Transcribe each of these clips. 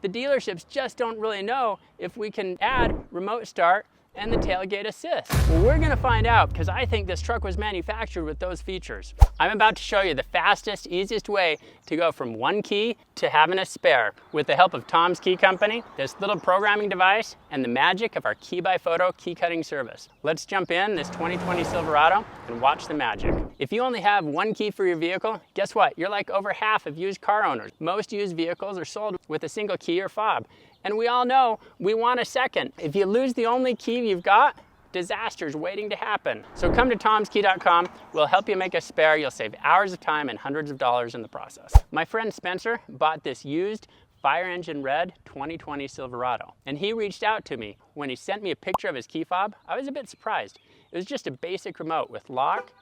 the dealerships just don't really know if we can add remote start and the tailgate assist. Well, we're gonna find out because I think this truck was manufactured with those features. I'm about to show you the fastest, easiest way to go from one key to having a spare with the help of Tom's Key Company, this little programming device, and the magic of our Key by Photo key cutting service. Let's jump in this 2020 Silverado and watch the magic. If you only have one key for your vehicle, guess what? You're like over half of used car owners. Most used vehicles are sold with a single key or fob. And we all know we want a second. If you lose the only key you've got, disaster's waiting to happen. So come to tomskey.com. We'll help you make a spare. You'll save hours of time and hundreds of dollars in the process. My friend Spencer bought this used fire engine red 2020 Silverado. And he reached out to me. When he sent me a picture of his key fob, I was a bit surprised. It was just a basic remote with lock,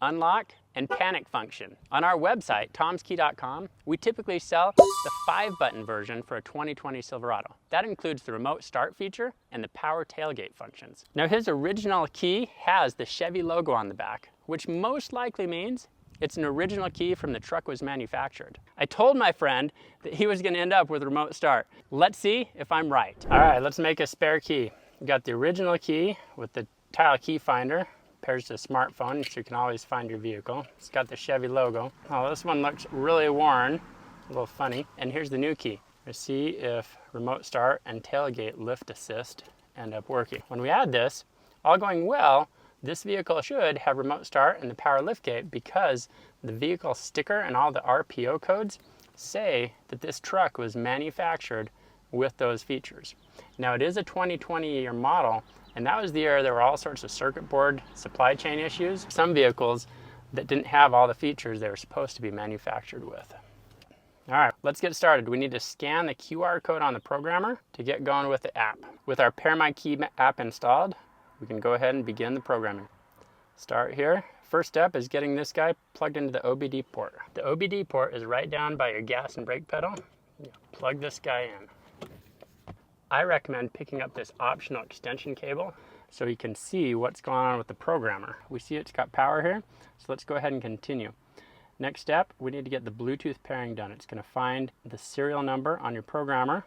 unlock, and panic function. On our website, tomskey.com, we typically sell the 5-button version for a 2020 Silverado. That includes the remote start feature and the power tailgate functions. Now his original key has the Chevy logo on the back, which most likely means it's an original key from the truck was manufactured. I told my friend that he was gonna end up with remote start. Let's see if I'm right. All right, let's make a spare key. We got the original key with the tile key finder. Pairs to a smartphone, so you can always find your vehicle. It's got the Chevy logo. Oh, this one looks really worn, a little funny. And here's the new key. Let's see if remote start and tailgate lift assist end up working. When we add this, all going well, this vehicle should have remote start and the power liftgate because the vehicle sticker and all the RPO codes say that this truck was manufactured with those features. Now it is a 2020 year model, and that was the year there were all sorts of circuit board supply chain issues. Some vehicles that didn't have all the features they were supposed to be manufactured with. All right, let's get started. We need to scan the QR code on the programmer to get going with the app. With our Pair My Key app installed, we can go ahead and begin the programming. Start here. First step is getting this guy plugged into the OBD port. The OBD port is right down by your gas and brake pedal. Plug this guy in. I recommend picking up this optional extension cable so you can see what's going on with the programmer. We see it's got power here, so let's go ahead and continue. Next step, we need to get the Bluetooth pairing done. It's going to find the serial number on your programmer.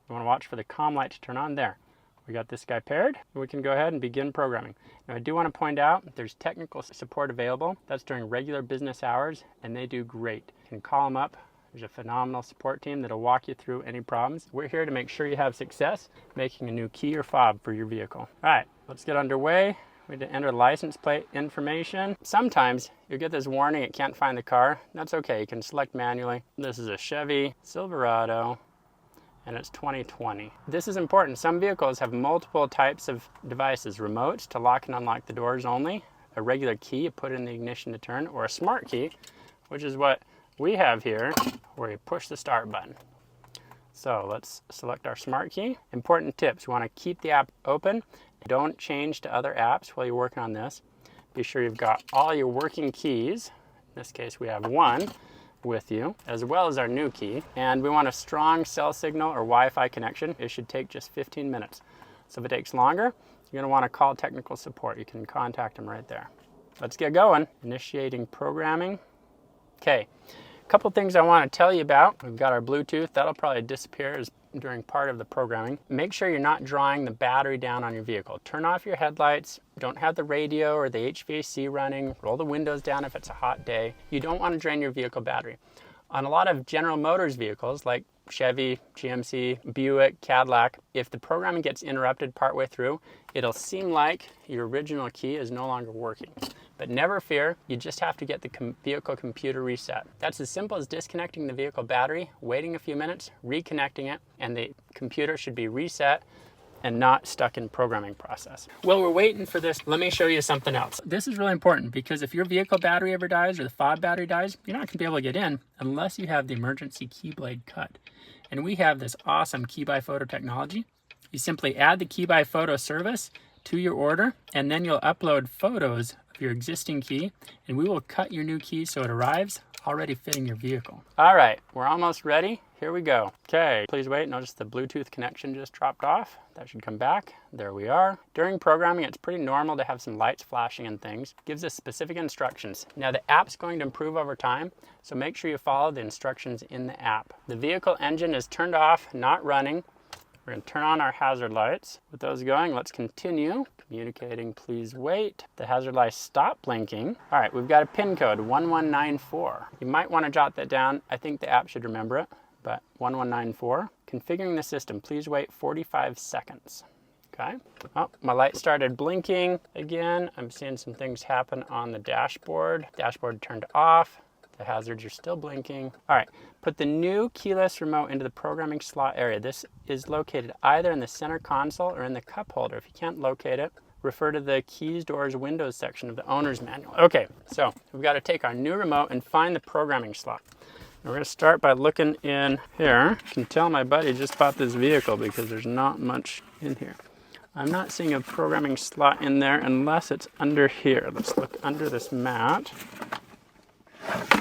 You want to watch for the comm light to turn on there. We got this guy paired, and we can go ahead and begin programming. Now I do want to point out there's technical support available. That's during regular business hours, and they do great. You can call them up. There's a phenomenal support team that'll walk you through any problems. We're here to make sure you have success making a new key or fob for your vehicle. All right, let's get underway. We need to enter license plate information. Sometimes you'll get this warning it can't find the car. That's okay, you can select manually. This is a Chevy Silverado and it's 2020. This is important. Some vehicles have multiple types of devices, remotes to lock and unlock the doors only, a regular key you put in the ignition to turn, or a smart key, which is what we have here, where you push the start button. So let's select our smart key. Important tips, you want to keep the app open. Don't change to other apps while you're working on this. Be sure you've got all your working keys. In this case, we have one with you, as well as our new key. And we want a strong cell signal or Wi-Fi connection. It should take just 15 minutes. So if it takes longer, you're going to want to call technical support. You can contact them right there. Let's get going. Initiating programming. Okay. Couple things I want to tell you about. We've got our Bluetooth. That'll probably disappear during part of the programming. Make sure you're not drawing the battery down on your vehicle. Turn off your headlights. Don't have the radio or the HVAC running. Roll the windows down if it's a hot day. You don't want to drain your vehicle battery. On a lot of General Motors vehicles like Chevy, GMC, Buick, Cadillac, if the programming gets interrupted partway through, it'll seem like your original key is no longer working. But never fear, you just have to get the vehicle computer reset. That's as simple as disconnecting the vehicle battery, waiting a few minutes, reconnecting it, and the computer should be reset and not stuck in programming process. While we're waiting for this, let me show you something else. This is really important because if your vehicle battery ever dies or the fob battery dies, you're not gonna be able to get in unless you have the emergency key blade cut. And we have this awesome Key by Photo technology. You simply add the Key by Photo service to your order, and then you'll upload photos of your existing key, and we will cut your new key so it arrives already fitting your vehicle. All right, we're almost ready. Here we go. Okay, please wait. Notice the Bluetooth connection just dropped off. That should come back. There we are. During programming, it's pretty normal to have some lights flashing and things. It gives us specific instructions. Now the app's going to improve over time, so make sure you follow the instructions in the app. The vehicle engine is turned off, not running. We're going to turn on our hazard lights. With those going, let's continue. Communicating, please wait. The hazard lights stop blinking. All right, we've got a PIN code, 1194. You might want to jot that down. I think the app should remember it, but 1194. Configuring the system, please wait 45 seconds. Okay. Oh, my light started blinking again. I'm seeing some things happen on the dashboard. Dashboard turned off. The hazards are still blinking. All right, put the new keyless remote into the programming slot area. This is located either in the center console or in the cup holder. If you can't locate it, refer to the keys, doors, windows section of the owner's manual. Okay, so we've got to take our new remote and find the programming slot. We're going to start by looking in here. You can tell my buddy just bought this vehicle because there's not much in here. I'm not seeing a programming slot in there unless it's under here. Let's look under this mat.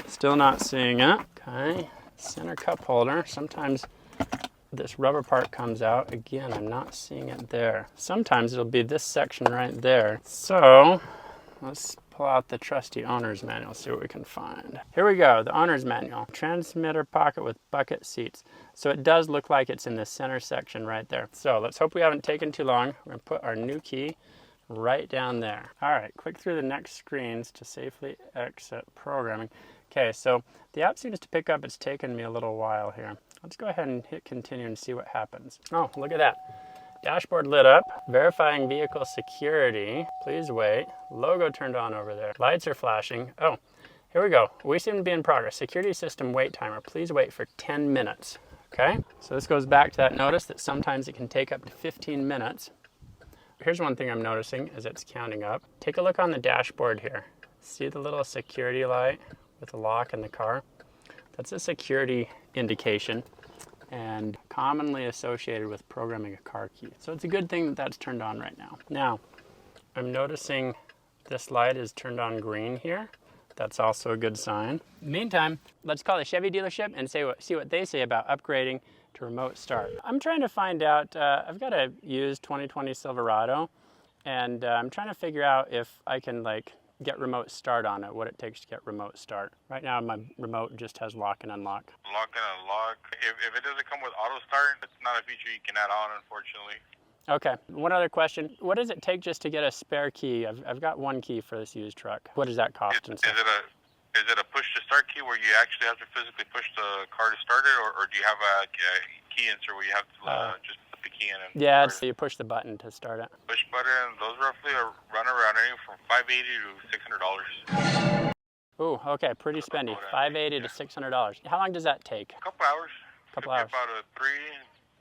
Still not seeing it. Okay, center cup holder. Sometimes this rubber part comes out. Again, I'm not seeing it there. Sometimes it'll be this section right there. So let's pull out the trusty owner's manual, see what we can find. Here we go, the owner's manual. Transmitter pocket with bucket seats. So it does look like it's in the center section right there. So let's hope we haven't taken too long. We're gonna put our new key right down there. All right, click through the next screens to safely exit programming. Okay, so the app seems to pick up. It's taken me a little while here. Let's go ahead and hit continue and see what happens. Oh, look at that. Dashboard lit up. Verifying vehicle security. Please wait. Logo turned on over there. Lights are flashing. Oh, here we go. We seem to be in progress. Security system wait timer. Please wait for 10 minutes. Okay, so this goes back to that notice that sometimes it can take up to 15 minutes. Here's one thing I'm noticing as it's counting up. Take a look on the dashboard here. See the little security light with the lock in the car? That's a security indication and commonly associated with programming a car key. So it's a good thing that that's turned on right now. Now, I'm noticing this light is turned on green here. That's also a good sign. Meantime, let's call the Chevy dealership and see what they say about upgrading to remote start. I'm trying to find out, I've got a used 2020 Silverado, and I'm trying to figure out if I can get remote start on it, what it takes to get remote start. Right now my remote just has lock and unlock. Lock and unlock. If it doesn't come with auto start, it's not a feature you can add on, unfortunately. Okay, one other question. What does it take just to get a spare key? I've got one key for this used truck. What does that cost? Is it a push to start key where you actually have to physically push the car to start it, or do you have a key insert where you have to just put the key in? And yeah, so you push the button to start it. Push button, those roughly run around anywhere from $580 to $600. Ooh, okay, pretty spendy. $580 to $600. How long does that take? A couple hours. Couple hours. About a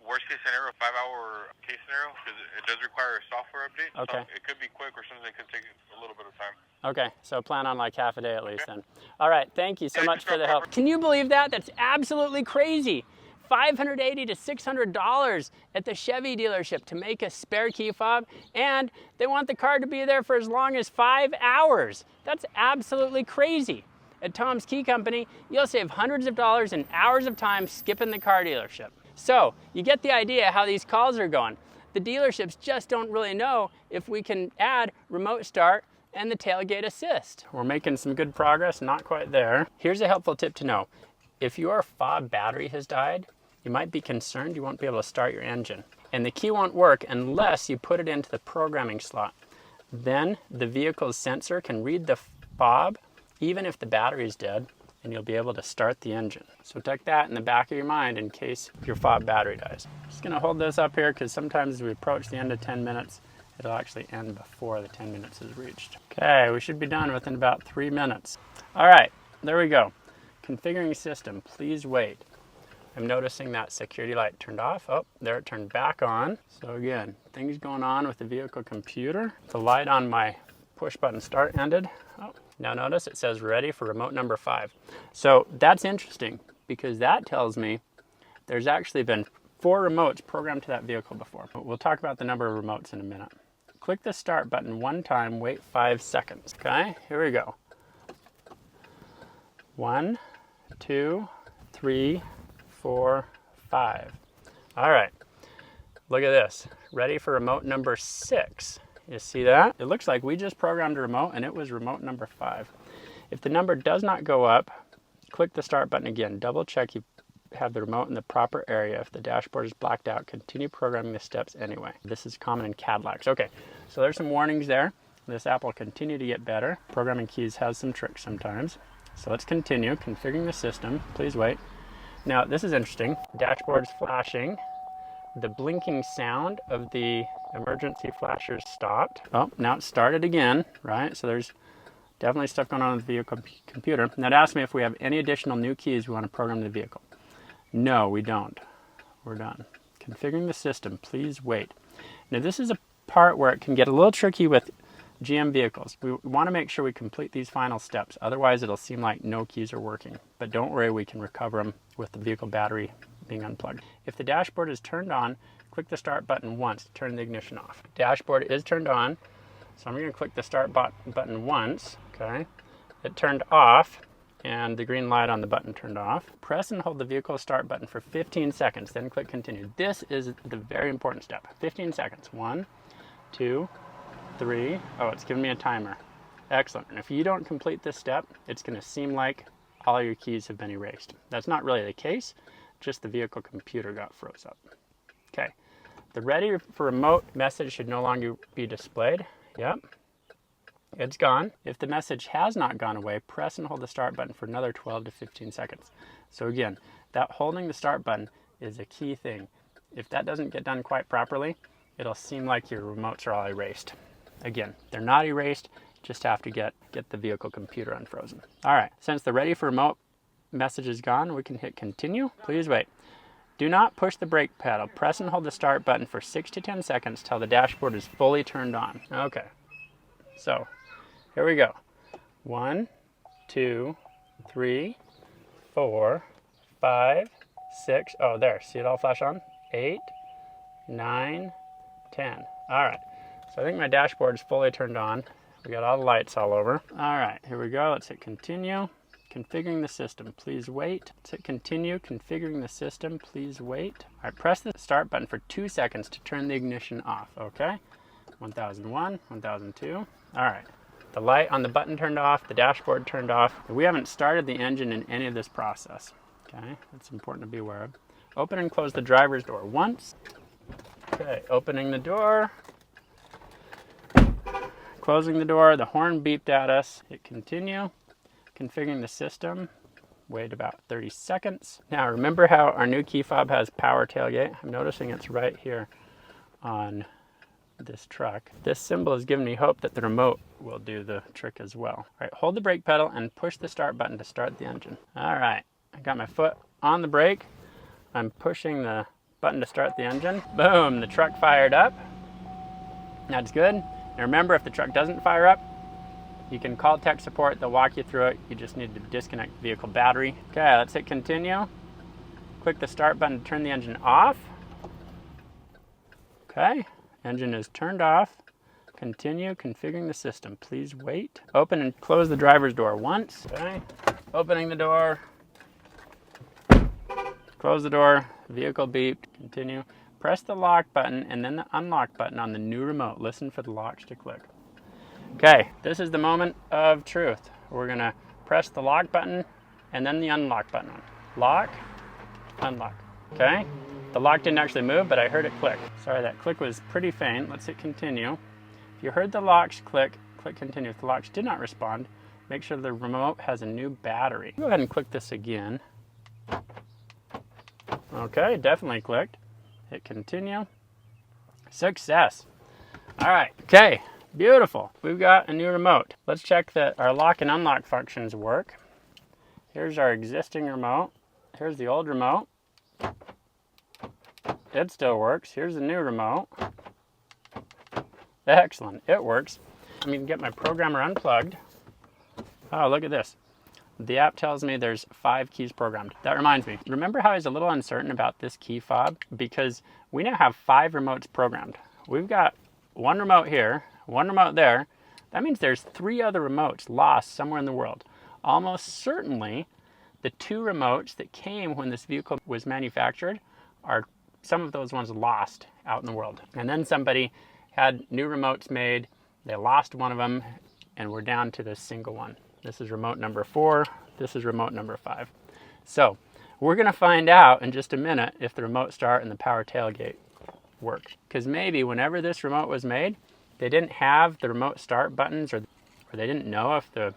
worst case scenario, 5-hour case scenario, because it does require a software update. Okay. So it could be quick, or something could take a little bit of time. Okay, so plan on like half a day at least then. All right, thank you so much for the help. Can you believe that? That's absolutely crazy. $580 to $600 at the Chevy dealership to make a spare key fob, and they want the car to be there for as long as 5 hours. That's absolutely crazy. At Tom's Key Company, you'll save hundreds of dollars and hours of time skipping the car dealership. So you get the idea how these calls are going. The dealerships just don't really know if we can add remote start and the tailgate assist. We're making some good progress, not quite there. Here's a helpful tip to know. If your fob battery has died, you might be concerned you won't be able to start your engine. And the key won't work unless you put it into the programming slot. Then the vehicle's sensor can read the fob even if the battery is dead, and you'll be able to start the engine. So tuck that in the back of your mind in case your fob battery dies. Just gonna hold this up here because sometimes as we approach the end of 10 minutes, it'll actually end before the 10 minutes is reached. Okay, we should be done within about 3 minutes. All right, there we go. Configuring system, please wait. I'm noticing that security light turned off. Oh, there it turned back on. So again, things going on with the vehicle computer. The light on my push button start ended. Oh, now notice it says ready for remote number 5. So that's interesting because that tells me there's actually been 4 remotes programmed to that vehicle before. But we'll talk about the number of remotes in a minute. Click the start button one time, wait 5 seconds. Okay, here we go. 1, 2, 3, 4, 5. All right, look at this. Ready for remote number 6. You see that? It looks like we just programmed a remote and it was remote number 5. If the number does not go up, click the start button again. Double check you have the remote in the proper area. If the dashboard is blacked out, continue programming the steps anyway. This is common in Cadillacs. Okay, so there's some warnings there. This app will continue to get better. Programming keys has some tricks sometimes. So let's continue configuring the system. Please wait. Now this is interesting. Dashboard's flashing. The blinking sound of the emergency flashers stopped. Oh, now it started again, right? So there's definitely stuff going on with the vehicle computer. Now it asks me if we have any additional new keys we want to program the vehicle. No, we don't. We're done. Configuring the system, please wait. Now this is a part where it can get a little tricky with GM vehicles. We want to make sure we complete these final steps. Otherwise it'll seem like no keys are working. But don't worry, we can recover them with the vehicle battery being unplugged. If the dashboard is turned on, click the start button once to turn the ignition off. Dashboard is turned on, so I'm going to click the start button once. Okay, it turned off and the green light on the button turned off. Press and hold the vehicle start button for 15 seconds, then click continue. This is the very important step. 15 seconds. 1, 2, 3. Oh, it's giving me a timer. Excellent. And if you don't complete this step, it's going to seem like all your keys have been erased. That's not really the case. Just the vehicle computer got froze up. Okay, the ready for remote message should no longer be displayed. Yep, it's gone. If the message has not gone away, press and hold the start button for another 12 to 15 seconds. So again, that holding the start button is a key thing. If that doesn't get done quite properly, it'll seem like your remotes are all erased. Again, they're not erased, just have to get the vehicle computer unfrozen. All right, since the ready for remote message is gone, we can hit continue. Please wait. Do not push the brake pedal. Press and hold the start button for 6 to 10 seconds till the dashboard is fully turned on. Okay, so here we go. 1, 2, 3, 4, 5, 6. Oh, there. See it all flash on? 8, 9, 10. All right. So I think my dashboard is fully turned on. We got all the lights all over. All right, here we go. Let's hit continue. Configuring the system, please wait. Let's hit continue. Configuring the system, please wait. All right, press the start button for 2 seconds to turn the ignition off, okay? 1001, 1002. All right, the light on the button turned off, the dashboard turned off. We haven't started the engine in any of this process, okay? That's important to be aware of. Open and close the driver's door once. Okay, opening the door. Closing the door, the horn beeped at us. Hit continue. Configuring the system, wait about 30 seconds. Now remember how our new key fob has power tailgate? I'm noticing it's right here on this truck. This symbol has given me hope that the remote will do the trick as well. All right, hold the brake pedal and push the start button to start the engine. All right, I got my foot on the brake. I'm pushing the button to start the engine. Boom, the truck fired up. That's good. Now remember, if the truck doesn't fire up, you can call tech support, they'll walk you through it. You just need to disconnect the vehicle battery. Okay, let's hit continue. Click the start button to turn the engine off. Okay, engine is turned off. Continue configuring the system, please wait. Open and close the driver's door once. Okay, opening the door. Close the door, vehicle beeped, continue. Press the lock button and then the unlock button on the new remote. Listen for the locks to click. Okay, this is the moment of truth. We're gonna press the lock button and then the unlock button on. Lock, unlock, okay? The lock didn't actually move, but I heard it click. Sorry, that click was pretty faint. Let's hit continue. If you heard the locks click, click continue. If the locks did not respond, make sure the remote has a new battery. Go ahead and click this again. Okay, definitely clicked. Hit continue. Success. All right, okay. Beautiful. We've got a new remote. Let's check that our lock and unlock functions work. Here's our existing remote. Here's the old remote. It still works. Here's the new remote. Excellent. It works. I'm going to get my programmer unplugged. Oh, look at this. The app tells me there's 5 keys programmed. That reminds me. Remember how I was a little uncertain about this key fob? Because we now have 5 remotes programmed. We've got one remote here, one remote there. That means there's 3 other remotes lost somewhere in the world. Almost certainly, the 2 remotes that came when this vehicle was manufactured are some of those ones lost out in the world. And then somebody had new remotes made, they lost one of them, and we're down to this single one. This is remote number 4, this is remote number 5. So we're gonna find out in just a minute if the remote start and the power tailgate work. Because maybe whenever this remote was made, they didn't have the remote start buttons, or they didn't know if the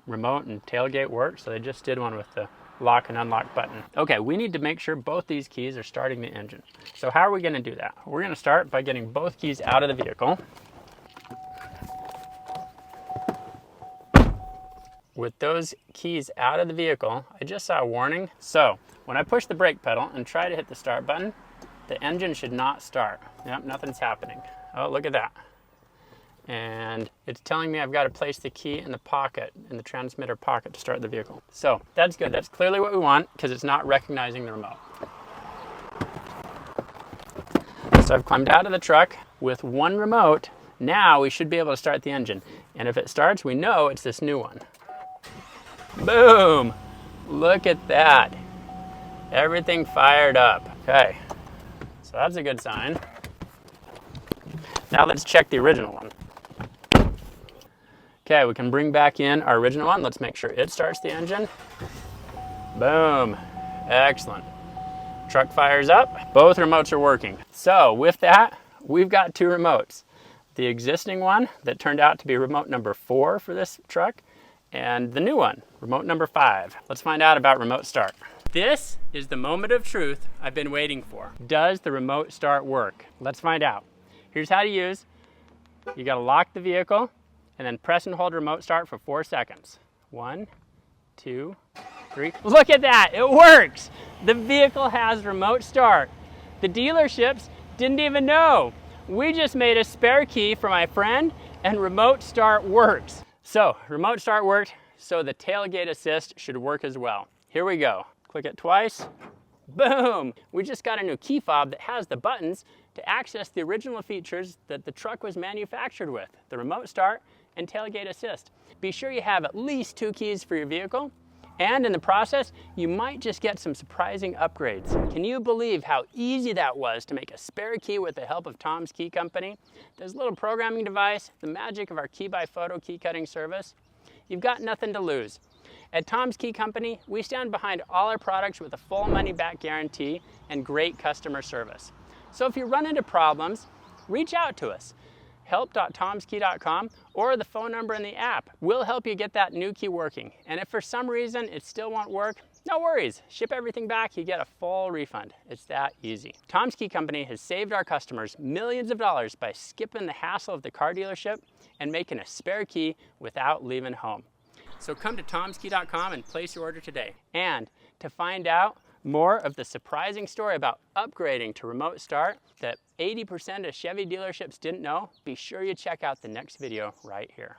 remote and tailgate worked, so they just did one with the lock and unlock button. Okay, we need to make sure both these keys are starting the engine. So how are we gonna do that? We're gonna start by getting both keys out of the vehicle. With those keys out of the vehicle, I just saw a warning. So when I push the brake pedal and try to hit the start button, the engine should not start. Yep, nothing's happening. Oh, look at that. And it's telling me I've got to place the key in the pocket, in the transmitter pocket, to start the vehicle. So that's good. That's clearly what we want, because it's not recognizing the remote. So I've climbed out of the truck with one remote. Now we should be able to start the engine. And if it starts, we know it's this new one. Boom! Look at that. Everything fired up. Okay, so that's a good sign. Now let's check the original one. Okay, we can bring back in our original one. Let's make sure it starts the engine. Boom. Excellent. Truck fires up. Both remotes are working. So with that, we've got 2 remotes. The existing one that turned out to be remote number 4 for this truck, and the new one, remote number 5. Let's find out about remote start. This is the moment of truth I've been waiting for. Does the remote start work? Let's find out. Here's how to use. You gotta lock the vehicle and then press and hold remote start for 4 seconds. 1, 2, 3. Look at that, it works! The vehicle has remote start. The dealerships didn't even know. We just made a spare key for my friend and remote start works. So, remote start worked, so the tailgate assist should work as well. Here we go. Click it twice. Boom! We just got a new key fob that has the buttons to access the original features that the truck was manufactured with, the remote start and tailgate assist. Be sure you have at least 2 keys for your vehicle, and in the process, you might just get some surprising upgrades. Can you believe how easy that was to make a spare key with the help of Tom's Key Company? This little programming device, the magic of our key by photo key cutting service. You've got nothing to lose. At Tom's Key Company, we stand behind all our products with a full money-back guarantee and great customer service. So if you run into problems, reach out to us. help.tomskey.com or the phone number in the app. We'll help you get that new key working. And if for some reason it still won't work, no worries. Ship everything back, you get a full refund. It's that easy. Tom's Key Company has saved our customers millions of dollars by skipping the hassle of the car dealership and making a spare key without leaving home. So come to tomskey.com and place your order today. And to find out more of the surprising story about upgrading to remote start that 80% of Chevy dealerships didn't know, be sure you check out the next video right here.